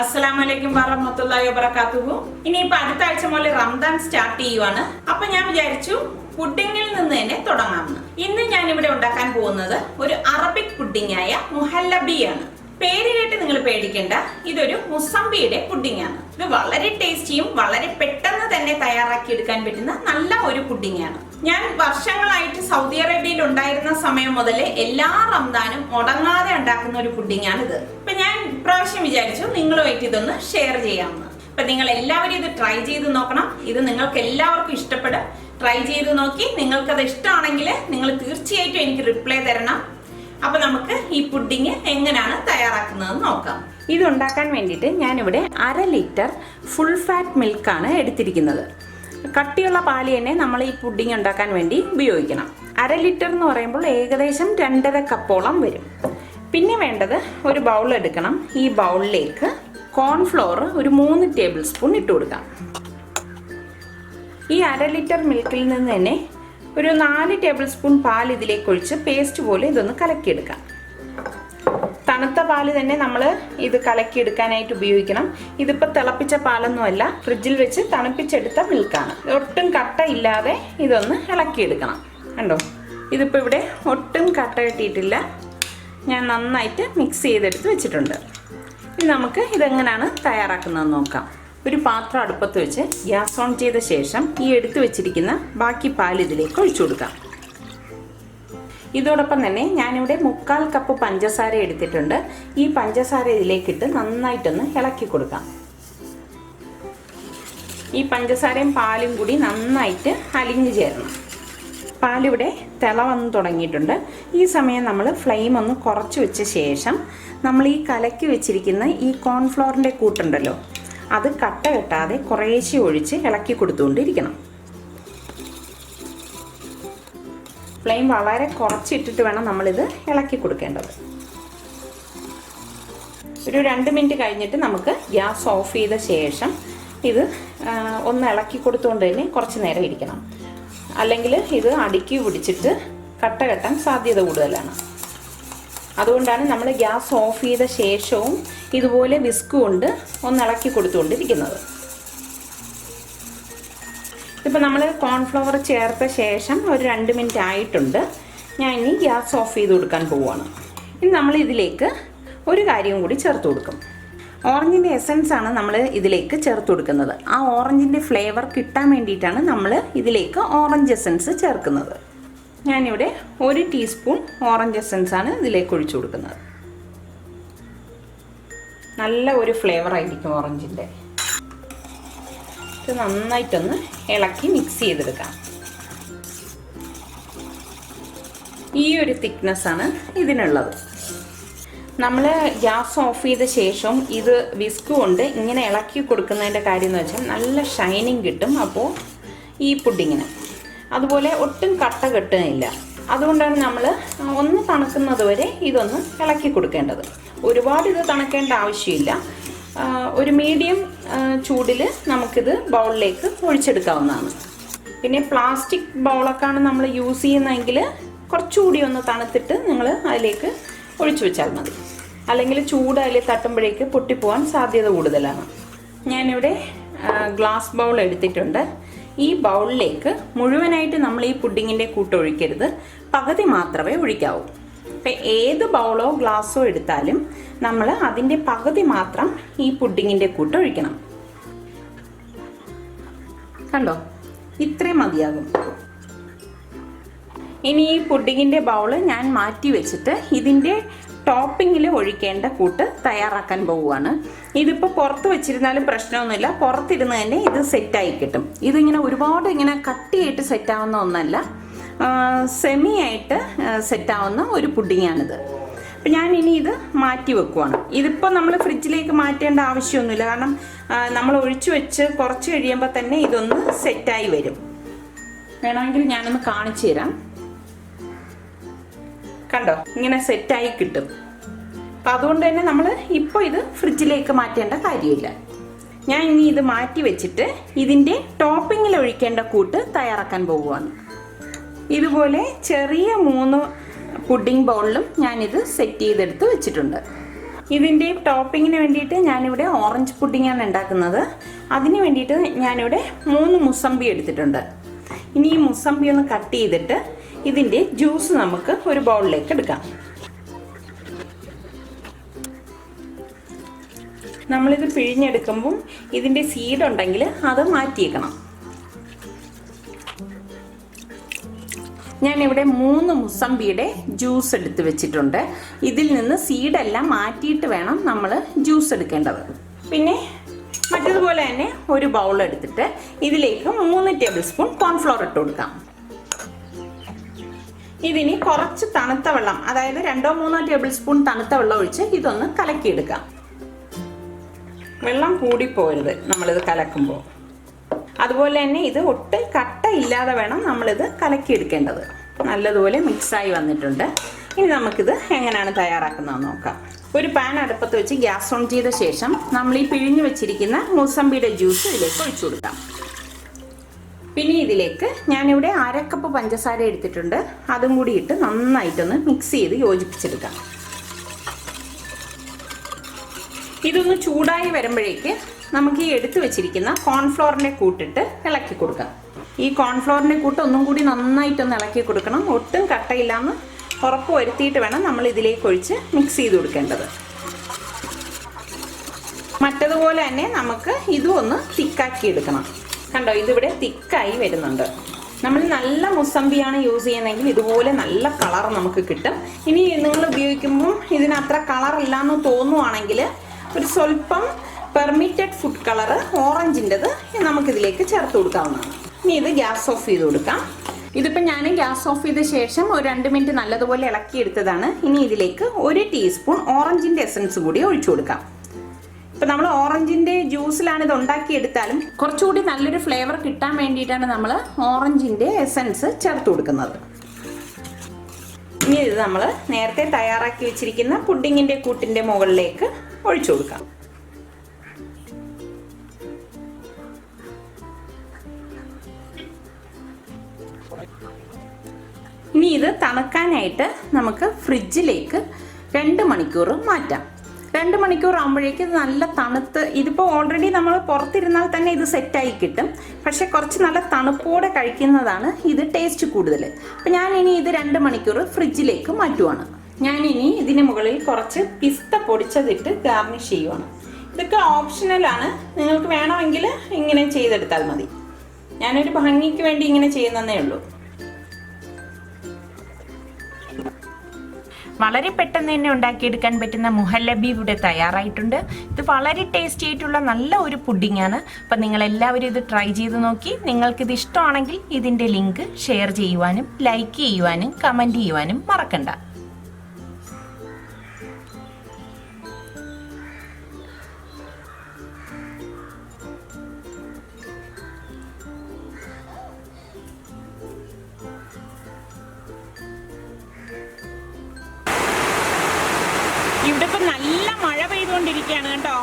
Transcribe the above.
അസ്സലാമലൈക്കും വറഹ്മത്തുള്ളാഹി വബറകാതുഹു. ഇനിയിപ്പോൾ അടുത്ത ആഴ്ച മുതൽ റംദാൻ സ്റ്റാർട്ട് ചെയ്യുവാണ്. അപ്പൊ ഞാൻ വിചാരിച്ചു പുഡിങ്ങിൽ നിന്ന് തന്നെ തുടങ്ങാമെന്ന്. ഇന്ന് ഞാൻ ഇവിടെ ഉണ്ടാക്കാൻ പോകുന്നത് ഒരു അറബിക് പുഡിങ്ങായ മുഹല്ലബിയാണ്. പേര് കേട്ട് നിങ്ങൾ പേടിക്കേണ്ട, ഇതൊരു മുസംബിയുടെ പുഡിംഗ് ആണ്. ഇത് വളരെ ടേസ്റ്റിയും വളരെ പെട്ടെന്ന് തന്നെ തയ്യാറാക്കി എടുക്കാൻ പറ്റുന്ന നല്ല ഒരു പുഡിംഗ് ആണ്. ഞാൻ വർഷങ്ങളായിട്ട് സൗദി അറേബ്യയിൽ ഉണ്ടായിരുന്ന സമയം മുതൽ എല്ലാ റംദാനും മുടങ്ങാതെ ഉണ്ടാക്കുന്ന ഒരു പുഡിംഗ് ആണ് ഇത്. ഇപ്പൊ ഞാൻ പ്രാവശ്യം വിചാരിച്ചു നിങ്ങളുമായിട്ട് ഇതൊന്ന് ഷെയർ ചെയ്യാമെന്ന്. അപ്പൊ നിങ്ങൾ എല്ലാവരും ഇത് ട്രൈ ചെയ്ത് നോക്കണം. ഇത് നിങ്ങൾക്ക് എല്ലാവർക്കും ഇഷ്ടപ്പെടും. ട്രൈ ചെയ്ത് നോക്കി നിങ്ങൾക്കത് ഇഷ്ടമാണെങ്കിൽ നിങ്ങൾ തീർച്ചയായിട്ടും എനിക്ക് റിപ്ലൈ തരണം. അപ്പൊ നമുക്ക് ഈ പുഡിംഗ് എങ്ങനെയാണ് തയ്യാറാക്കുന്നതെന്ന് നോക്കാം. ഇത് ഉണ്ടാക്കാൻ വേണ്ടിയിട്ട് ഞാനിവിടെ 1/2 ലിറ്റർ ഫുൾ ഫാറ്റ് മിൽക്കാണ് എടുത്തിരിക്കുന്നത്. കട്ടിയുള്ള പാല് തന്നെ നമ്മൾ ഈ പുഡിംഗ് ഉണ്ടാക്കാൻ വേണ്ടി ഉപയോഗിക്കണം. 1/2 ലിറ്റർ എന്ന് പറയുമ്പോൾ ഏകദേശം 2.5 കപ്പോളം വരും. പിന്നെ വേണ്ടത് ഒരു ബൗൾ എടുക്കണം. ഈ ബൗളിലേക്ക് കോൺഫ്ലോർ ഒരു 3 ടേബിൾ സ്പൂൺ ഇട്ട് കൊടുക്കാം. ഈ 1/2 ലിറ്റർ മിൽക്കിൽ നിന്ന് തന്നെ ഒരു 4 ടേബിൾ സ്പൂൺ പാൽ ഇതിലേക്ക് ഒഴിച്ച് പേസ്റ്റ് പോലെ ഇതൊന്ന് കലക്കിയെടുക്കാം. തണുത്ത പാല് തന്നെ നമ്മൾ ഇത് കലക്കിയെടുക്കാനായിട്ട് ഉപയോഗിക്കണം. ഇതിപ്പോൾ തിളപ്പിച്ച പാലൊന്നുമല്ല, ഫ്രിഡ്ജിൽ വെച്ച് തണുപ്പിച്ചെടുത്ത മിൽക്കാണ്. ഒട്ടും കട്ട ഇല്ലാതെ ഇതൊന്ന് ഇളക്കിയെടുക്കണം. കണ്ടോ, ഇതിപ്പോൾ ഇവിടെ ഒട്ടും കട്ട കിട്ടിയിട്ടില്ല. ഞാൻ നന്നായിട്ട് മിക്സ് ചെയ്തെടുത്ത് വെച്ചിട്ടുണ്ട്. ഇനി നമുക്ക് ഇതെങ്ങനെയാണ് തയ്യാറാക്കുന്നതെന്ന് നോക്കാം. ഒരു പാത്രം അടുപ്പത്ത് വെച്ച് ഗ്യാസ് ഓൺ ചെയ്ത ശേഷം ഈ എടുത്തു വെച്ചിരിക്കുന്ന ബാക്കി പാൽ ഇതിലേക്ക് ഒഴിച്ചു കൊടുക്കാം. ഇതോടൊപ്പം തന്നെ ഞാനിവിടെ 1/4 കപ്പ് പഞ്ചസാര എടുത്തിട്ടുണ്ട്. ഈ പഞ്ചസാര ഇതിലേക്കിട്ട് നന്നായിട്ടൊന്ന് ഇളക്കി കൊടുക്കാം. ഈ പഞ്ചസാരയും പാലും കൂടി നന്നായിട്ട് അലിഞ്ഞു ചേരണം. പാലിവിടെ തിള വന്ന് തുടങ്ങിയിട്ടുണ്ട്. ഈ സമയം നമ്മൾ ഫ്ലെയിം ഒന്ന് കുറച്ച് വെച്ച ശേഷം നമ്മൾ ഈ കലക്കി വെച്ചിരിക്കുന്ന ഈ കോൺഫ്ലോറിൻ്റെ കൂട്ടുണ്ടല്ലോ, അത് കട്ട കെട്ടാതെ കുറേശ്ശെ ഒഴിച്ച് ഇളക്കി കൊടുത്തുകൊണ്ടിരിക്കണം. ഫ്ലെയിം വളരെ കുറച്ചിട്ടിട്ട് വേണം നമ്മളിത് ഇളക്കി കൊടുക്കേണ്ടത്. ഒരു 2 മിനിറ്റ് കഴിഞ്ഞിട്ട് നമുക്ക് ഗ്യാസ് ഓഫ് ചെയ്ത ശേഷം ഇത് ഒന്ന് ഇളക്കി കൊടുത്തുകൊണ്ട് തന്നെ കുറച്ച് നേരം ഇരിക്കണം. അല്ലെങ്കിൽ ഇത് അടുക്കി പിടിച്ചിട്ട് കട്ട കെട്ടാൻ സാധ്യത കൂടുതലാണ്. അതുകൊണ്ടാണ് നമ്മൾ ഗ്യാസ് ഓഫ് ചെയ്ത ശേഷവും ഇതുപോലെ വിസ്ക് കൊണ്ട് ഒന്ന് ഇളക്കി കൊടുത്തുകൊണ്ടിരിക്കുന്നത്. ഇപ്പോൾ നമ്മൾ കോൺഫ്ലവർ ചേർത്ത ശേഷം ഒരു 2 മിനിറ്റ് ആയിട്ടുണ്ട്. ഞാൻ ഇനി ഗ്യാസ് ഓഫ് ചെയ്ത് കൊടുക്കാൻ പോവുകയാണ്. ഇനി നമ്മൾ ഇതിലേക്ക് ഒരു കാര്യം കൂടി ചേർത്ത് കൊടുക്കും. ഓറഞ്ചിൻ്റെ എസൻസ് ആണ് നമ്മൾ ഇതിലേക്ക് ചേർത്ത് കൊടുക്കുന്നത്. ആ ഓറഞ്ചിൻ്റെ ഫ്ലേവർ കിട്ടാൻ വേണ്ടിയിട്ടാണ് നമ്മൾ ഇതിലേക്ക് ഓറഞ്ച് എസൻസ് ചേർക്കുന്നത്. ഞാനിവിടെ 1 ടീസ്പൂൺ ഓറഞ്ച് എസൻസ് ആണ് ഇതിലേക്ക് ഒഴിച്ചു കൊടുക്കുന്നത്. നല്ല ഒരു ഫ്ലേവർ ആയിരിക്കും ഓറഞ്ചിൻ്റെ. ഇത് നന്നായിട്ടൊന്ന് ഇളക്കി മിക്സ് ചെയ്തെടുക്കാം. ഈ ഒരു തിക്നെസ്സാണ് ഇതിനുള്ളത്. നമ്മൾ ഗ്യാസ് ഓഫ് ചെയ്ത ശേഷം ഇത് വിസ്ക് കൊണ്ട് ഇങ്ങനെ ഇളക്കി കൊടുക്കുന്നതിൻ്റെ കാര്യം എന്ന് വെച്ചാൽ നല്ല ഷൈനിങ് കിട്ടും അപ്പോൾ ഈ പുഡിങ്ങിന്. അതുപോലെ ഒട്ടും കട്ട കെട്ടുന്നില്ല. അതുകൊണ്ടാണ് നമ്മൾ ഒന്ന് തണുക്കുന്നത് വരെ ഇതൊന്ന് ഇളക്കി കൊടുക്കേണ്ടത്. ഒരുപാട് ഇത് തണുക്കേണ്ട ആവശ്യമില്ല. ഒരു മീഡിയം ചൂടിൽ നമുക്കിത് ബൗളിലേക്ക് ഒഴിച്ചെടുക്കാവുന്നതാണ്. പിന്നെ പ്ലാസ്റ്റിക് ബൗളൊക്കെയാണ് നമ്മൾ യൂസ് ചെയ്യുന്നതെങ്കിൽ കുറച്ചുകൂടി ഒന്ന് തണുത്തിട്ട് നിങ്ങൾ അതിലേക്ക് ഒഴിച്ചു വെച്ചാൽ മതി. അല്ലെങ്കിൽ ചൂട് അതിൽ തട്ടുമ്പോഴേക്ക് പൊട്ടിപ്പോവാൻ സാധ്യത കൂടുതലാണ്. ഞാനിവിടെ ഗ്ലാസ് ബൗൾ എടുത്തിട്ടുണ്ട്. ഈ ബൗളിലേക്ക് മുഴുവനായിട്ട് നമ്മൾ ഈ പുഡിങ്ങിൻ്റെ കൂട്ട് ഒഴിക്കരുത്, പകുതി മാത്രമേ ഒഴിക്കാവൂ. ഇപ്പം ഏത് ബൗളോ ഗ്ലാസ്സോ എടുത്താലും നമ്മൾ അതിൻ്റെ പകുതി മാത്രം ഈ പുഡിങ്ങിൻ്റെ കൂട്ട് ഒഴിക്കണം. കണ്ടോ, ഇത്രയും മതിയാകും. ഇനി ഈ പുഡിങ്ങിൻ്റെ ബൗള് ഞാൻ മാറ്റി വെച്ചിട്ട് ഇതിൻ്റെ ടോപ്പിങ്ങിൽ ഒഴിക്കേണ്ട കൂട്ട് തയ്യാറാക്കാൻ പോവുകയാണ്. ഇതിപ്പോൾ പുറത്ത് വെച്ചിരുന്നാലും പ്രശ്നമൊന്നുമില്ല, പുറത്തിരുന്ന് തന്നെ ഇത് സെറ്റായി കിട്ടും. ഇതിങ്ങനെ ഒരുപാട് ഇങ്ങനെ കട്ടിയായിട്ട് സെറ്റാവുന്ന ഒന്നല്ല, സെമി ആയിട്ട് സെറ്റാവുന്ന ഒരു പുഡിങ്ങാണിത്. അപ്പം ഞാൻ ഇനി ഇത് മാറ്റി വെക്കുവാണ്. ഇതിപ്പോൾ നമ്മൾ ഫ്രിഡ്ജിലേക്ക് മാറ്റേണ്ട ആവശ്യമൊന്നുമില്ല, കാരണം നമ്മൾ ഒഴിച്ചു വെച്ച് കുറച്ച് കഴിയുമ്പോൾ തന്നെ ഇതൊന്ന് സെറ്റായി വരും. വേണമെങ്കിൽ ഞാനൊന്ന് കാണിച്ചു തരാം. കണ്ടോ, ഇങ്ങനെ സെറ്റായി കിട്ടും. അപ്പം അതുകൊണ്ട് തന്നെ നമ്മൾ ഇപ്പോൾ ഇത് ഫ്രിഡ്ജിലേക്ക് മാറ്റേണ്ട കാര്യമില്ല. ഞാൻ ഇനി ഇത് മാറ്റി വെച്ചിട്ട് ഇതിൻ്റെ ടോപ്പിങ്ങിൽ ഒഴിക്കേണ്ട കൂട്ട് തയ്യാറാക്കാൻ പോവുകയാണ്. ഇതുപോലെ ചെറിയ 3 പുഡിംഗ് ബൗളിലും ഞാനിത് സെറ്റ് ചെയ്തെടുത്ത് വെച്ചിട്ടുണ്ട്. ഇതിൻ്റെ ടോപ്പിങ്ങിന് വേണ്ടിയിട്ട് ഞാനിവിടെ ഓറഞ്ച് പുഡിങ്ങാണ് ഉണ്ടാക്കുന്നത്. അതിന് വേണ്ടിയിട്ട് ഞാനിവിടെ 3 മുസമ്പി എടുത്തിട്ടുണ്ട്. ഇനി ഈ മുസമ്പി ഒന്ന് കട്ട് ചെയ്തിട്ട് ഇതിൻ്റെ ജ്യൂസ് നമുക്ക് ഒരു ബൗളിലേക്ക് എടുക്കാം. നമ്മളിത് പിഴിഞ്ഞെടുക്കുമ്പം ഇതിൻ്റെ സീഡ് ഉണ്ടെങ്കിൽ അത് മാറ്റിയേക്കണം. ഞാനിവിടെ 3 മുസമ്പിയുടെ ജ്യൂസ് എടുത്ത് വെച്ചിട്ടുണ്ട്. ഇതിൽ നിന്ന് സീഡെല്ലാം മാറ്റിയിട്ട് വേണം നമ്മൾ ജ്യൂസ് എടുക്കേണ്ടത്. പിന്നെ മറ്റതുപോലെ തന്നെ ഒരു ബൗൾ എടുത്തിട്ട് ഇതിലേക്ക് 3 ടേബിൾ സ്പൂൺ കോൺഫ്ലോർ ഇട്ട് കൊടുക്കാം. ഇതിനി കുറച്ച് തണുത്ത വെള്ളം, അതായത് 2-3 ടേബിൾ സ്പൂൺ തണുത്ത വെള്ളം ഒഴിച്ച് ഇതൊന്ന് കലക്കിയെടുക്കാം. വെള്ളം കൂടിപ്പോരുത് നമ്മളിത് കലക്കുമ്പോൾ. അതുപോലെ തന്നെ ഇത് ഒട്ടും കട്ട ഇല്ലാതെ വേണം നമ്മളിത് കലക്കിയെടുക്കേണ്ടത്. നല്ലതുപോലെ മിക്സായി വന്നിട്ടുണ്ട്. ഇനി നമുക്കിത് എങ്ങനെയാണ് തയ്യാറാക്കുന്നതെന്ന് നോക്കാം. ഒരു പാൻ അടുപ്പത്ത് വെച്ച് ഗ്യാസ് ഓൺ ചെയ്ത ശേഷം നമ്മൾ ഈ പിഴിഞ്ഞു വെച്ചിരിക്കുന്ന മുസമ്പിയുടെ ജ്യൂസ് ഇതിലേക്ക് ഒഴിച്ചു കൊടുക്കാം. പിന്നെ ഇതിലേക്ക് ഞാനിവിടെ 1/2 കപ്പ് പഞ്ചസാര എടുത്തിട്ടുണ്ട്. അതും കൂടി ഇട്ട് നന്നായിട്ടൊന്ന് മിക്സ് ചെയ്ത് യോജിപ്പിച്ചെടുക്കാം. ഇതൊന്ന് ചൂടായി വരുമ്പോഴേക്ക് നമുക്ക് ഈ എടുത്തു വെച്ചിരിക്കുന്ന കോൺഫ്ലോറിൻ്റെ കൂട്ടിട്ട് ഇളക്കി കൊടുക്കാം. ഈ കോൺഫ്ലോറിൻ്റെ കൂട്ട് ഒന്നും കൂടി നന്നായിട്ടൊന്ന് ഇളക്കി കൊടുക്കണം. ഒട്ടും കട്ടയില്ലാന്ന് ഉറപ്പ് വരുത്തിയിട്ട് വേണം നമ്മൾ ഇതിലേക്ക് ഒഴിച്ച് മിക്സ് ചെയ്ത് കൊടുക്കേണ്ടത്. മറ്റതുപോലെ തന്നെ നമുക്ക് ഇതും ഒന്ന് തിക്കാക്കി എടുക്കണം. കണ്ടോ, ഇതിവിടെ തിക്കായി വരുന്നുണ്ട്. നമ്മൾ നല്ല മുസമ്പിയാണ് യൂസ് ചെയ്യുന്നതെങ്കിൽ ഇതുപോലെ നല്ല കളർ നമുക്ക് കിട്ടും. ഇനി നിങ്ങൾ ഉപയോഗിക്കുമ്പോൾ ഇതിനത്ര കളർ ഇല്ലാന്ന് തോന്നുവാണെങ്കിൽ ഒരു സ്വല്പം പെർമിറ്റഡ് ഫുഡ് കളർ ഓറഞ്ചിൻ്റെത് നമുക്കിതിലേക്ക് ചേർത്ത് കൊടുക്കാവുന്നതാണ്. ഇനി ഇത് ഗ്യാസ് ഓഫ് ചെയ്ത് കൊടുക്കാം. ഇതിപ്പോൾ ഞാൻ ഗ്യാസ് ഓഫ് ചെയ്ത ശേഷം ഒരു 2 മിനിറ്റ് നല്ലതുപോലെ ഇളക്കിയെടുത്തതാണ്. ഇനി ഇതിലേക്ക് 1 ടീസ്പൂൺ ഓറഞ്ചിൻ്റെ എസൻസ് കൂടി ഒഴിച്ചു കൊടുക്കാം. ഇപ്പം നമ്മൾ ഓറഞ്ചിൻ്റെ ജ്യൂസിലാണ് ഇത് ഉണ്ടാക്കിയെടുത്താലും കുറച്ചുകൂടി നല്ലൊരു ഫ്ലേവർ കിട്ടാൻ വേണ്ടിയിട്ടാണ് നമ്മൾ ഓറഞ്ചിൻ്റെ എസൻസ് ചേർത്ത് കൊടുക്കുന്നത്. ഇനി ഇത് നമ്മൾ നേരത്തെ തയ്യാറാക്കി വെച്ചിരിക്കുന്ന പുഡിങ്ങിൻ്റെ കൂട്ടിൻ്റെ മുകളിലേക്ക് ഒഴിച്ചു കൊടുക്കാം. ഇനി ഇത് തണുക്കാനായിട്ട് നമുക്ക് ഫ്രിഡ്ജിലേക്ക് 2 മണിക്കൂർ മാറ്റാം. 2 മണിക്കൂർ ആകുമ്പോഴേക്കും ഇത് നല്ല തണുത്ത്, ഇതിപ്പോൾ ഓൾറെഡി നമ്മൾ പുറത്തിരുന്നാൽ തന്നെ ഇത് സെറ്റായി കിട്ടും. പക്ഷെ കുറച്ച് നല്ല തണുപ്പോടെ കഴിക്കുന്നതാണ് ഇത് ടേസ്റ്റ് കൂടുതൽ. അപ്പം ഞാനിനി ഇത് 2 മണിക്കൂർ ഫ്രിഡ്ജിലേക്ക് മാറ്റുവാണ്. ഞാനിനി ഇതിന് മുകളിൽ കുറച്ച് പിസ്ത പൊടിച്ചതിട്ട് ഗാർണിഷ് ചെയ്യുവാണ്. ഇതൊക്കെ ഓപ്ഷണലാണ്, നിങ്ങൾക്ക് വേണമെങ്കിൽ ഇങ്ങനെ ചെയ്തെടുത്താൽ മതി. ഞാനൊരു ഭംഗിക്ക് വേണ്ടി ഇങ്ങനെ ചെയ്യുന്നതേ ഉള്ളൂ. വളരെ പെട്ടെന്ന് തന്നെ ഉണ്ടാക്കിയെടുക്കാൻ പറ്റുന്ന മുഹല്ലബി ഇവിടെ തയ്യാറായിട്ടുണ്ട്. ഇത് വളരെ ടേസ്റ്റി ആയിട്ടുള്ള നല്ല ഒരു പുഡിങ്ങാണ്. അപ്പം നിങ്ങളെല്ലാവരും ഇത് ട്രൈ ചെയ്ത് നോക്കി. നിങ്ങൾക്കിത് ഇഷ്ടമാണെങ്കിൽ ഇതിൻ്റെ ലിങ്ക് ഷെയർ ചെയ്യുവാനും ലൈക്ക് ചെയ്യുവാനും കമൻറ്റ് ചെയ്യുവാനും മറക്കണ്ട. ഇവിടെ ഇപ്പം നല്ല മഴ പെയ്തുകൊണ്ടിരിക്കുകയാണ് കേട്ടോ.